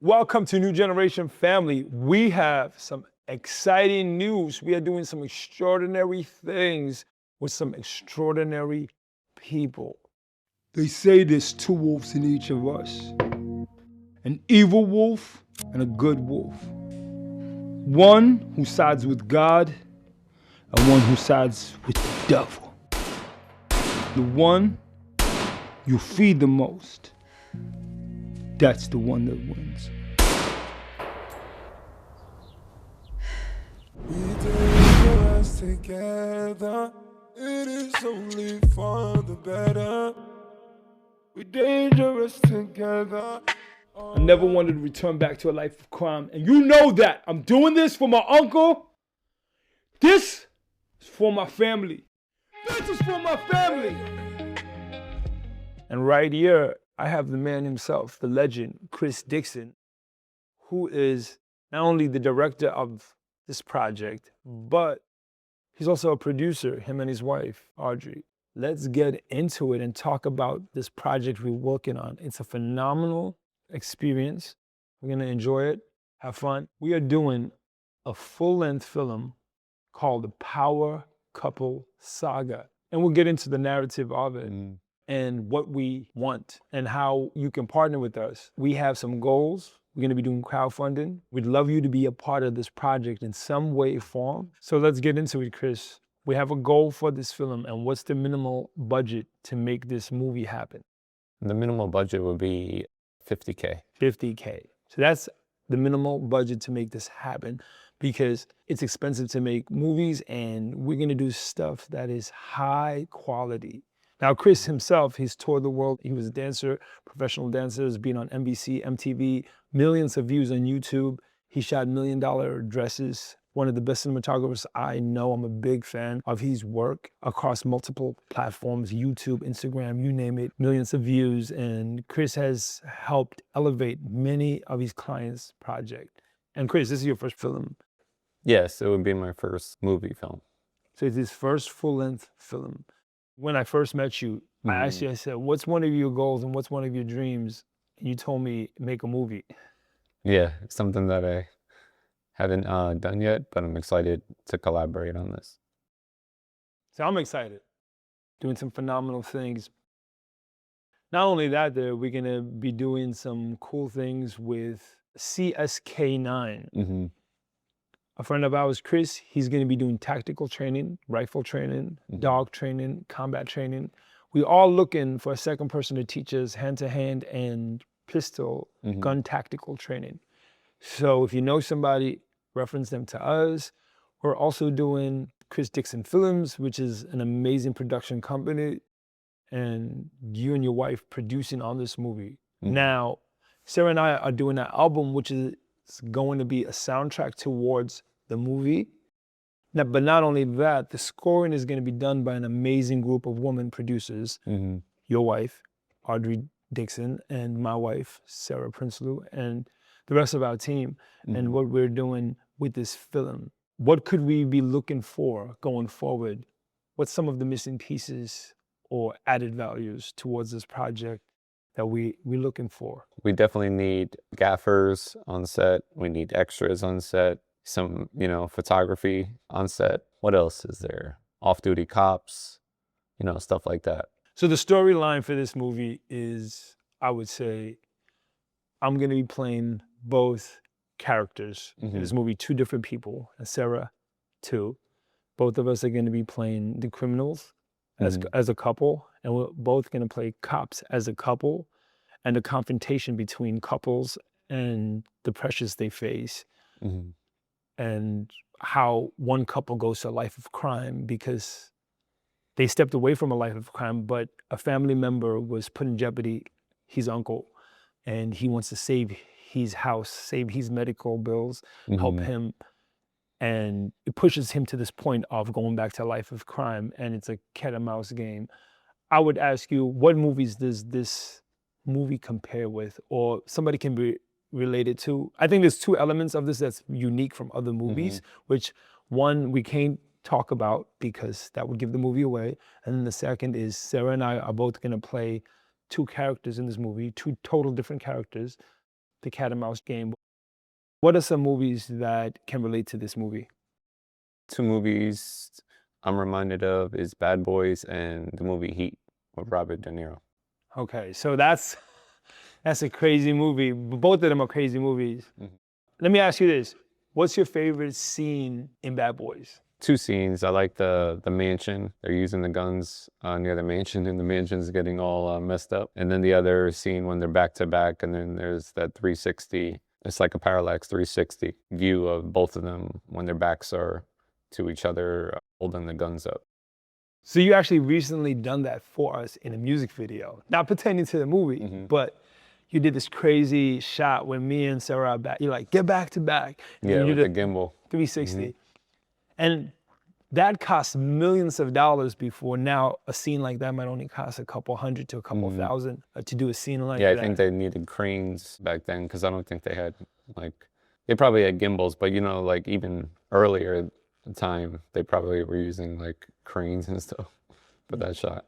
Welcome to New Generation Family. We have some exciting news. We are doing some extraordinary things with some extraordinary people. They say there's two wolves in each of us, an evil wolf and a good wolf. One who sides with God and one who sides with the devil. The one you feed the most, that's the one that wins. We dangerous together. It is only for the better. We dangerous together. I never wanted to return back to a life of crime. And you know that. I'm doing this for my uncle. This is for my family. This is for my family. And right here, I have the man himself, the legend, Chris Dixon, who is not only the director of this project, but he's also a producer, him and his wife, Audrey. Let's get into it and talk about this project we're working on. It's a phenomenal experience. We're gonna enjoy it, have fun. We are doing a full-length film called the Power Couple Saga. And we'll get into the narrative of it and what we want and how you can partner with us. We have some goals. We're gonna be doing crowdfunding. We'd love you to be a part of this project in some way or form. So let's get into it, Chris. We have a goal for this film, and what's the minimal budget to make this movie happen? The minimal budget would be $50K. $50K. So that's the minimal budget to make this happen because it's expensive to make movies and we're gonna do stuff that is high quality. Now, Chris himself, he's toured the world. He was a dancer, professional dancer, has been on NBC, MTV, millions of views on YouTube. He shot $1 million dresses. One of the best cinematographers I know. I'm a big fan of his work across multiple platforms, YouTube, Instagram, you name it, millions of views. And Chris has helped elevate many of his clients' projects. And Chris, this is your first film. Yes, it would be my first movie film. So it's his first full-length film. When I first met you, I asked you, I said, what's one of your goals and what's one of your dreams? And you told me, make a movie. Yeah, it's something that I haven't done yet, but I'm excited to collaborate on this. So I'm excited, doing some phenomenal things. Not only that, we're gonna be doing some cool things with CSK9. A friend of ours, Chris, he's gonna be doing tactical training, rifle training, dog training, combat training. We're all looking for a second person to teach us hand-to-hand and pistol, gun tactical training. So if you know somebody, reference them to us. We're also doing Chris Dixon Films, which is an amazing production company, and you and your wife producing on this movie. Now, Sarah and I are doing an album, which is going to be a soundtrack towards the movie. Now, but not only that, the scoring is going to be done by an amazing group of women producers. Your wife, Audrey Dixon, and my wife, Sarah Prinsloo, and the rest of our team, and what we're doing with this film. What could we be looking for going forward? What's some of the missing pieces or added values towards this project that we're looking for? We definitely need gaffers on set. We need extras on set, some, photography on set. What else is there? Off-duty cops, stuff like that. So the storyline for this movie is, I would say, I'm gonna be playing both characters in this movie, two different people, and Sarah, too. Both of us are gonna be playing the criminals as a couple, and we're both gonna play cops as a couple, and the confrontation between couples and the pressures they face, and how one couple goes to a life of crime because they stepped away from a life of crime, but a family member was put in jeopardy, his uncle, and he wants to save his house, save his medical bills, help him. And it pushes him to this point of going back to a life of crime, and it's a cat and mouse game. I would ask you, what movies does this movie compare with, or somebody can be related to? I think there's two elements of this that's unique from other movies, which one we can't talk about because that would give the movie away. And then the second is Sarah and I are both gonna play two characters in this movie, two total different characters. the cat and mouse game. What are some movies that can relate to this movie? 2 movies I'm reminded of is Bad Boys and the movie Heat with Robert De Niro. Okay, so that's a crazy movie. Both of them are crazy movies. Let me ask you this. What's your favorite scene in Bad Boys? 2 scenes. I like the mansion. They're using the guns near the mansion, and the mansion's getting all messed up. And then the other scene when they're back to back, and then there's that 360. It's like a parallax 360 view of both of them when their backs are to each other, holding the guns up. So you actually recently done that for us in a music video. Not pertaining to the movie, but you did this crazy shot when me and Sarah are back. You're like, get back to back. And Yeah, you with did the gimbal. 360. And that cost millions of dollars before. Now a scene like that might only cost a couple hundred to a couple thousand to do a scene like that. Yeah, I think they needed cranes back then because I don't think they had they probably had gimbals, but like even earlier time, they probably were using like cranes and stuff for that shot.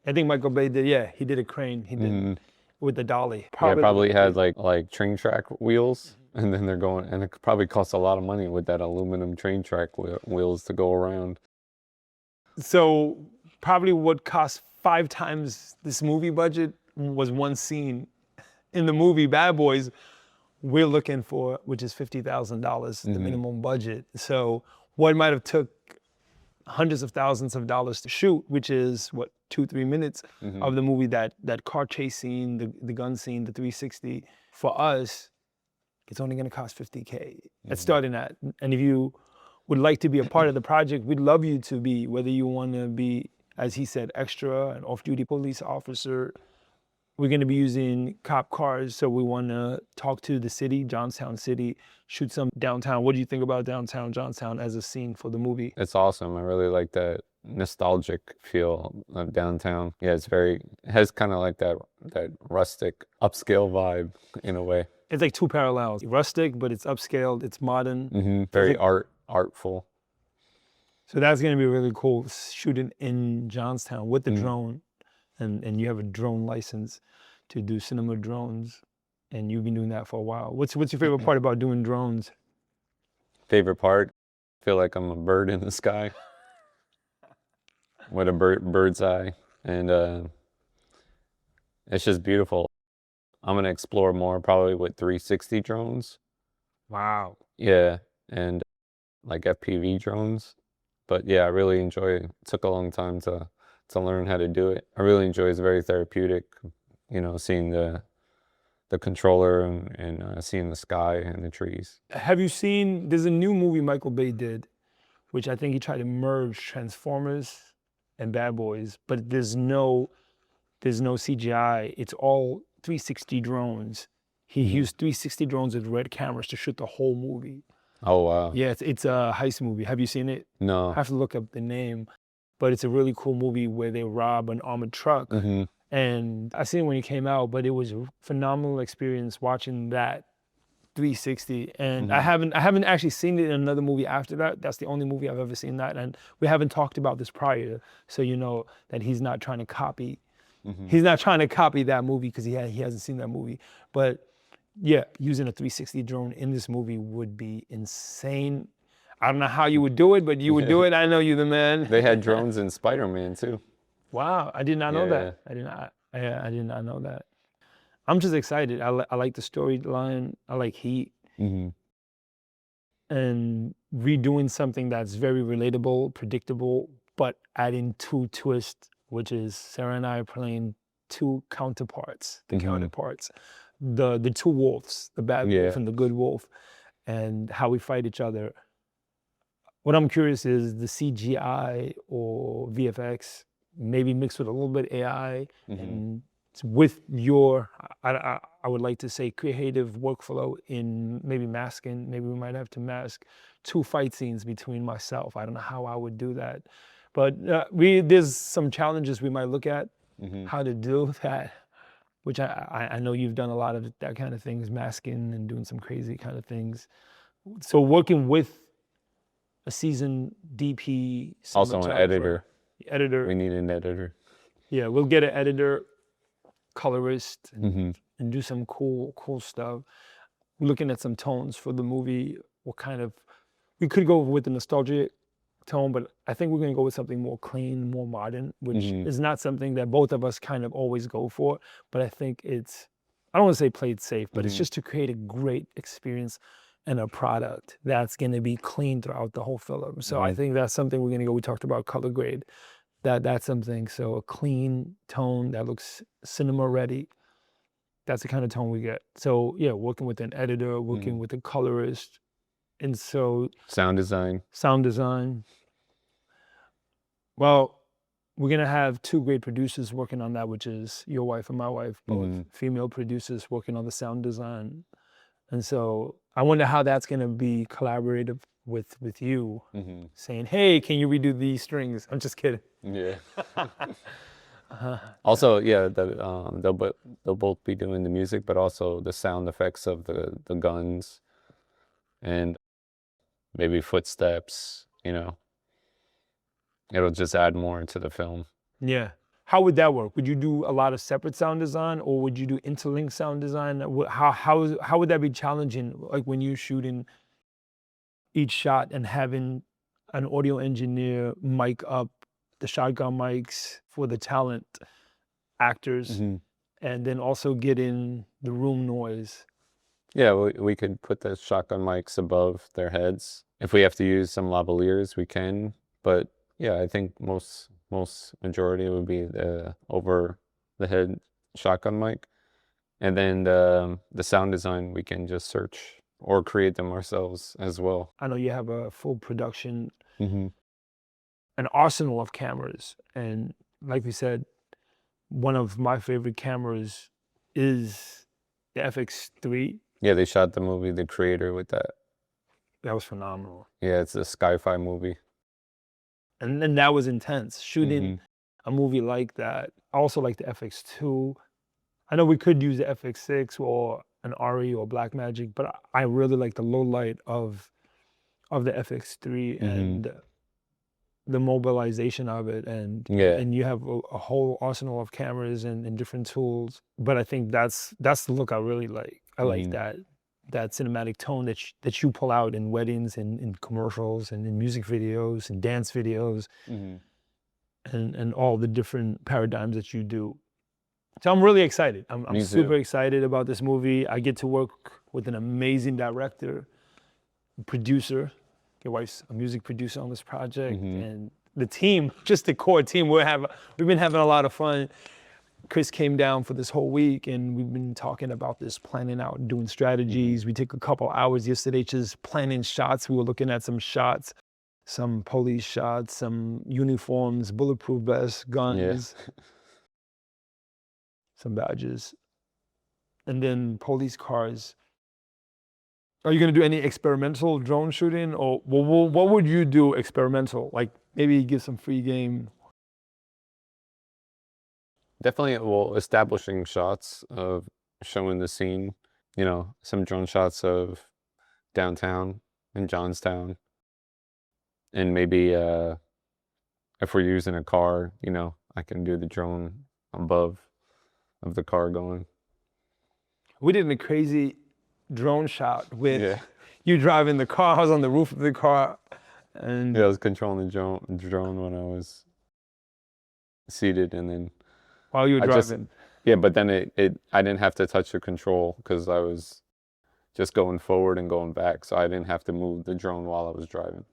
I think Michael Bay did, he did a crane. He did with the dolly. Probably had like train track wheels. And then they're going, and it probably costs a lot of money with that aluminum train track wheels to go around. So probably what cost 5 times this movie budget was one scene in the movie Bad Boys we're looking for, which is $50,000, the minimum budget. So what might have took hundreds of thousands of dollars to shoot, which is what, 2-3 minutes of the movie, that car chase scene, the gun scene, the 360, for us, it's only going to cost $50K. That's starting at. And if you would like to be a part of the project, we'd love you to be, whether you want to be, as he said, extra, an off-duty police officer. We're going to be using cop cars, so we want to talk to the city, Johnstown City, shoot some downtown. What do you think about downtown Johnstown as a scene for the movie? It's awesome. I really like that nostalgic feel of downtown. Yeah, it has kind of like that rustic, upscale vibe in a way. It's like 2 parallels. Rustic, but it's upscaled, it's modern. Very artful. So that's gonna be really cool, shooting in Johnstown with the drone. And you have a drone license to do cinema drones. And you've been doing that for a while. What's your favorite part about doing drones? Favorite part? I feel like I'm a bird in the sky. With a bird's eye. And it's just beautiful. I'm going to explore more probably with 360 drones. Wow. Yeah, and like FPV drones. But yeah, I really enjoy it. It took a long time to learn how to do it. I really enjoy it. It's very therapeutic, seeing the controller and seeing the sky and the trees. Have you seen, there's a new movie Michael Bay did, which I think he tried to merge Transformers and Bad Boys, but there's no CGI. It's all 360 drones. He used 360 drones with red cameras to shoot the whole movie. Oh, wow. Yeah, it's a heist movie. Have you seen it? No. I have to look up the name, but it's a really cool movie where they rob an armored truck. And I seen it when it came out, but it was a phenomenal experience watching that 360. And I haven't actually seen it in another movie after that. That's the only movie I've ever seen that. And we haven't talked about this prior, so you know that he's not trying to copy. He's not trying to copy that movie because he hasn't seen that movie. But yeah, using a 360 drone in this movie would be insane. I don't know how you would do it, but you would do it. I know you the man. They had drones in Spider-Man too. Wow, I did not know that. I did not know that. I'm just excited. I like the storyline. I like Heat. And redoing something that's very relatable, predictable, but adding 2 twists, which is Sarah and I are playing 2 counterparts, the 2 wolves, the bad wolf and the good wolf, and how we fight each other. What I'm curious is the CGI or VFX, maybe mixed with a little bit AI, and with your, I would like to say, creative workflow in maybe masking. Maybe we might have to mask 2 fight scenes between myself. I don't know how I would do that. But there's some challenges we might look at, how to do that, which I know you've done a lot of that kind of things, masking and doing some crazy kind of things. So working with a seasoned DP. Also an editor. Editor. We need an editor. Yeah, we'll get an editor, colorist, and and do some cool stuff. We're looking at some tones for the movie. We could go with the nostalgic tone, but I think we're gonna go with something more clean, more modern, which is not something that both of us kind of always go for. But I think I don't want to say played safe, but it's just to create a great experience and a product that's gonna be clean throughout the whole film. So I think that's something we're gonna go. We talked about color grade. That's something. So a clean tone that looks cinema ready. That's the kind of tone we get. So yeah, working with an editor, working with a colorist, and so Sound design. sound design. Well, we're gonna have two great producers working on that, which is your wife and my wife, both female producers working on the sound design. And so I wonder how that's gonna be collaborative with you, saying, "Hey, can you redo these strings?" I'm just kidding. Yeah. Also, yeah, they'll both be doing the music, but also the sound effects of the guns and maybe footsteps, you know. It'll just add more into the film. Yeah. How would that work? Would you do a lot of separate sound design, or would you do interlinked sound design? How would that be challenging? Like when you're shooting each shot and having an audio engineer mic up the shotgun mics for the talent actors, and then also get in the room noise. Yeah, we could put the shotgun mics above their heads. If we have to use some lavaliers, we can. But yeah, I think most majority would be the over the head shotgun mic. And then the sound design, we can just search or create them ourselves as well. I know you have a full production, an arsenal of cameras. And like we said, one of my favorite cameras is the FX3. Yeah, they shot the movie The Creator with that. That was phenomenal. Yeah, it's a sci-fi movie. And then that was intense. Shooting a movie like that. I also like the FX2. I know we could use the FX6 or an RE or Blackmagic, but I really like the low light of the FX3 and the mobilization of it. And you have a whole arsenal of cameras and different tools. But I think that's the look I really like. I like that cinematic tone that you pull out in weddings and in commercials and in music videos and dance videos and all the different paradigms that you do. So I'm really excited. I'm super excited about this movie. I get to work with an amazing director, producer. Your wife's a music producer on this project, and the team, just the core team. We've been having a lot of fun. Chris came down for this whole week, and we've been talking about this, planning out and doing strategies. We took a couple hours yesterday just planning shots. We were looking at some shots, some police shots, some uniforms, bulletproof vests, guns, some badges, and then police cars. Are you gonna do any experimental drone shooting, or what would you do experimental? Like maybe give some free game. Definitely, well, establishing shots of showing the scene, you know, some drone shots of downtown in Johnstown. And maybe if we're using a car, you know, I can do the drone above of the car going. We did a crazy drone shot with you driving the car. I was on the roof of the car. And yeah, I was controlling the drone when I was seated, and then while you were driving. But then I didn't have to touch the control because I was just going forward and going back, so I didn't have to move the drone while I was driving.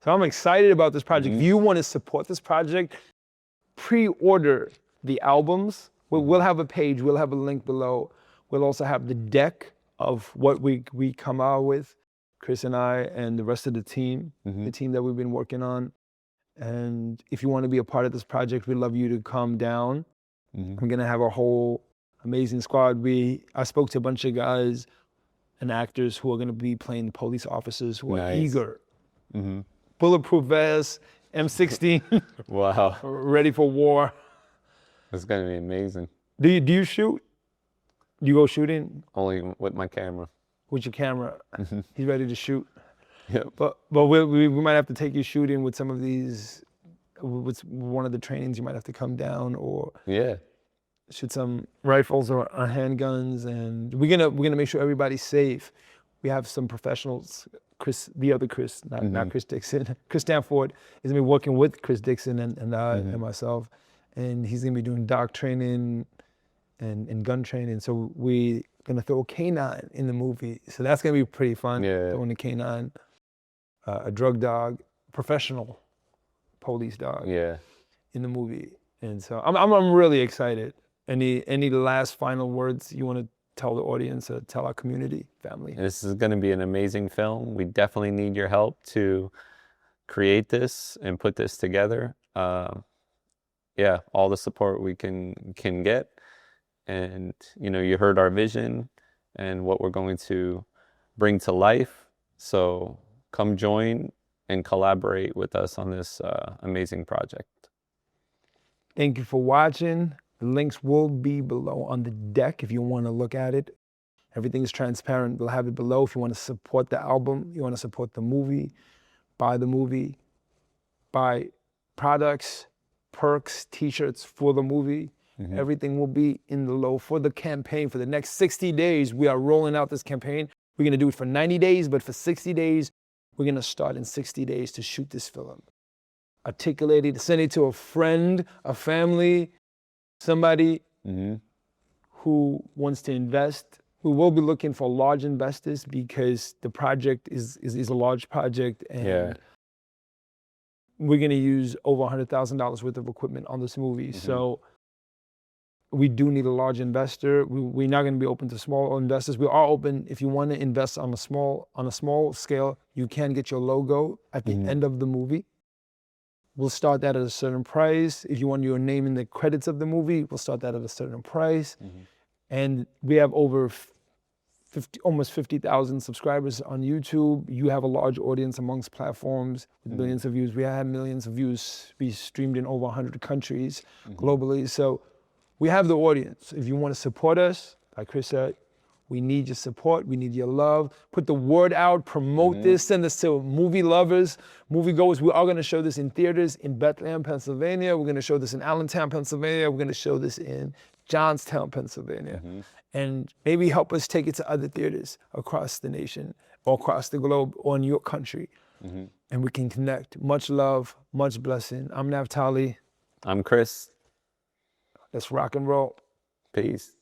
So I'm excited about this project. If you want to support this project, pre-order the albums. We'll have a page, we'll have a link below. We'll also have the deck of what we come out with, Chris and I and the rest of the team, the team that we've been working on. And if you want to be a part of this project, we'd love you to come down. I'm gonna have a whole amazing squad. I spoke to a bunch of guys and actors who are gonna be playing police officers who are eager. Bulletproof vests, M16. Wow. Ready for war. It's gonna be amazing. Do you shoot? Do you go shooting? Only with my camera. With your camera. He's ready to shoot. Yep. But we might have to take you shooting with some of these, with one of the trainings. You might have to come down, or yeah, shoot some rifles or handguns, and we're gonna make sure everybody's safe. We have some professionals. Chris, the other Chris, not Chris Dixon. Chris Stanford is gonna be working with Chris Dixon and myself, and he's gonna be doing dog training and gun training. So we're gonna throw a canine in the movie. So that's gonna be pretty fun. Yeah. Throwing a canine, a drug dog, professional police dog. Yeah. In the movie, and so I'm really excited. Any last final words you want to tell the audience, or tell our community, family? This is going to be an amazing film. We definitely need your help to create this and put this together. Yeah, all the support we can get. And, you know, you heard our vision and what we're going to bring to life. So come join and collaborate with us on this amazing project. Thank you for watching. The links will be below on the deck if you want to look at it. Everything is transparent. We'll have it below if you want to support the album, you want to support the movie, buy products, perks, t-shirts for the movie. Everything will be in the low for the campaign. For the next 60 days, we are rolling out this campaign. We're going to do it for 90 days, but for 60 days, we're going to start in 60 days to shoot this film. Articulate it, send it to a friend, a family, somebody who wants to invest. We will be looking for large investors because the project is a large project, and we're going to use over $100,000 worth of equipment on this movie. So we do need a large investor. We're not going to be open to small investors. We are open. If you want to invest on a small scale, you can get your logo at the end of the movie. We'll start that at a certain price. If you want your name in the credits of the movie, we'll start that at a certain price. And we have over almost 50,000 subscribers on YouTube. You have a large audience amongst platforms with millions of views. We have millions of views. We streamed in over 100 countries globally. So we have the audience. If you want to support us, like Chris said, we need your support. We need your love. Put the word out. Promote this. Send this to movie lovers, moviegoers. We are going to show this in theaters in Bethlehem, Pennsylvania. We're going to show this in Allentown, Pennsylvania. We're going to show this in Johnstown, Pennsylvania. And maybe help us take it to other theaters across the nation or across the globe or in your country. And we can connect. Much love, much blessing. I'm Naphtali. I'm Chris. Let's rock and roll. Peace.